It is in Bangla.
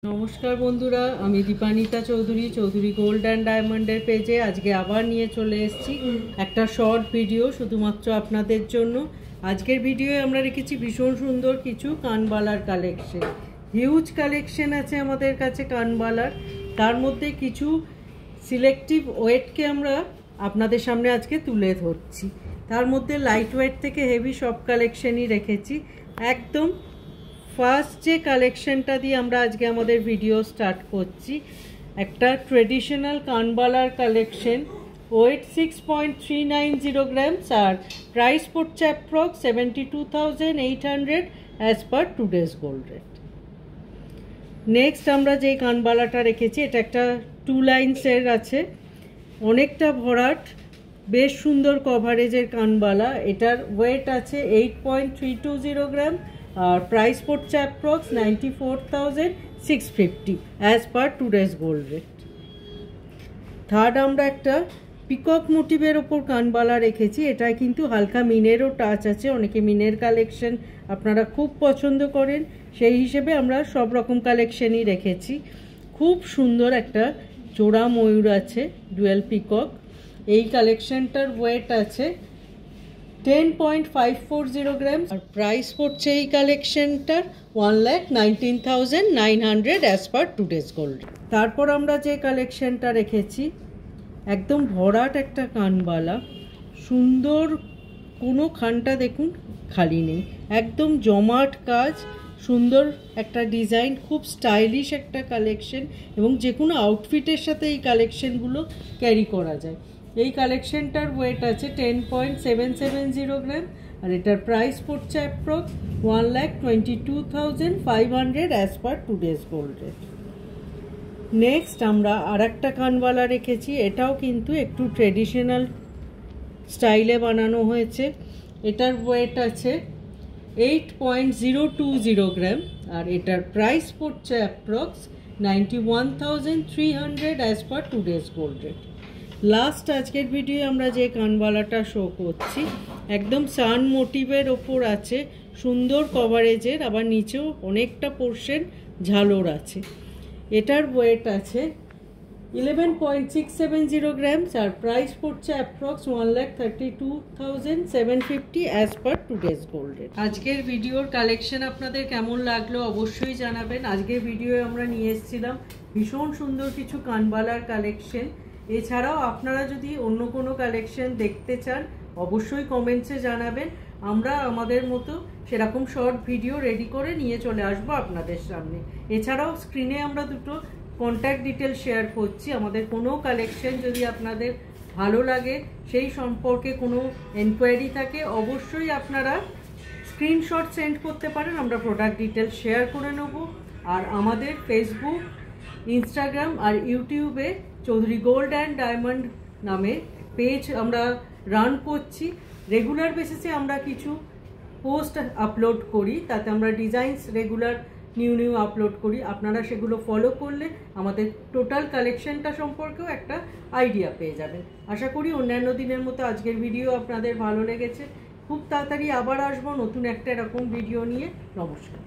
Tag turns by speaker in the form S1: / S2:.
S1: নমস্কার বন্ধুরা, আমি দীপানিতা চৌধুরী, চৌধুরী গোল্ড অ্যান্ড ডায়মন্ডের পেজে আজকে আবার নিয়ে চলে এসেছি একটা শর্ট ভিডিও শুধুমাত্র আপনাদের জন্য। আজকের ভিডিওয়ে আমরা রেখেছি ভীষণ সুন্দর কিছু কানবালার কালেকশন। হিউজ কালেকশন আছে আমাদের কাছে কানবালার, তার মধ্যে কিছু সিলেক্টিভ ওয়েটকে আমরা আপনাদের সামনে আজকে তুলে ধরছি। তার মধ্যে লাইট ওয়েট থেকে হেভি সব কালেকশনই রেখেছি। একদম ফার্স্ট যে কালেকশনটা দিয়ে আমরা আজকে আমাদের ভিডিও স্টার্ট করছি, একটা ট্রেডিশনাল কানবালার কালেকশন। ওয়েট 6.390 গ্রামস আর প্রাইস পড়ছে approx 72,800 as per today's gold rate. Next আমরা যে কানবালাটা রেখেছি, এটা একটা 2 লাইন্সের আছে, অনেকটা ভরাট, বেশ সুন্দর কভারেজের কানবালা। এটার ওয়েট আছে 8.320 গ্রাম আর প্রাইস পড়ছে approx 94,650 as per today's gold rate. Third আমরা একটা পিকক মোটিভের ওপর কানবালা রেখেছি। এটা কিন্তু হালকা মিনেরও টাচ আছে, অনেকে মিনের কালেকশন আপনারা খুব পছন্দ করেন, সেই হিসেবে আমরা সব রকম কালেকশনই রেখেছি। খুব সুন্দর একটা জোড়া ময়ূর আছে, ডুয়েল পিকক। এই কালেকশনটার ওয়েট আছে 10.540 গ্রাম আর প্রাইস পড়ছে এই কালেকশনটার 1,19,900 অ্যাজ পার টুডেজ গোল্ড। তারপর আমরা যে কালেকশনটা রেখেছি, একদম ভরাট একটা কানবালা, সুন্দর, কোনো খানটা দেখুন খালি নেই, একদম জমাট কাজ, সুন্দর একটা ডিজাইন, খুব স্টাইলিশ একটা কালেকশন এবং যে কোনো আউটফিটের সাথে এই কালেকশনগুলো ক্যারি করা যায়। এই কালেকশনটার ওয়েট আছে 10.770 গ্রাম আর এটার প্রাইস পড়ছে approx 1,22,500 as per today's gold rate. Next আমরা আর একটা কানবালা রেখেছি, এটাও কিন্তু একটু ট্রেডিশনাল স্টাইলে বানানো হয়েছে। এটার ওয়েট আছে 8.020 গ্রাম আর এটার প্রাইস পড়ছে approx 91,300 as per today's gold rate. Last আজকের ভিডিও আমরা যে কানবালাটা শো করছি, একদম সান মোটিভের ওপর আছে, সুন্দর কভারেজের, আবার নিচেও অনেকটা পোর্শন ঝালোর আছে। এটার ওয়েট আছে 11.670 গ্রামস আর প্রাইস পড়ছে approx 1,32,750 as per today's gold rate. আজকের ভিডিওর কালেকশন আপনাদের কেমন লাগলো অবশ্যই জানাবেন। আজকের ভিডিওয়ে আমরা নিয়ে এসেছিলাম ভীষণ সুন্দর কিছু কানবালার কালেকশন। এছাড়াও আপনারা যদি অন্য কোনো কালেকশন দেখতে চান অবশ্যই কমেন্টসে জানাবেন, আমরা আমাদের মতো সেরকম শর্ট ভিডিও রেডি করে নিয়ে চলে আসবো আপনাদের সামনে। এছাড়াও স্ক্রিনে আমরা দুটো কন্ট্যাক্ট ডিটেল শেয়ার করছি, আমাদের কোনো কালেকশন যদি আপনাদের ভালো লাগে, সেই সম্পর্কে কোনো এনকোয়ারি থাকে, অবশ্যই আপনারা স্ক্রিনশট সেন্ড করতে পারেন, আমরা প্রোডাক্ট ডিটেল শেয়ার করে নেব। আর আমাদের ফেসবুক, ইনস্টাগ্রাম আর ইউটিউবে চৌধুরী গোল্ড অ্যান্ড ডায়মন্ড নামে পেজ আমরা রান করছি। রেগুলার বেসিসে আমরা কিছু পোস্ট আপলোড করি, তাতে আমরা ডিজাইনস রেগুলার নিউ আপলোড করি। আপনারা সেগুলো ফলো করলে আমাদের টোটাল কালেকশনটা সম্পর্কেও একটা আইডিয়া পেয়ে যাবেন। আশা করি অন্যান্য দিনের মতো আজকের ভিডিও আপনাদের ভালো লেগেছে। খুব তাড়াতাড়ি আবার আসবো নতুন একটা এরকম ভিডিও নিয়ে। নমস্কার।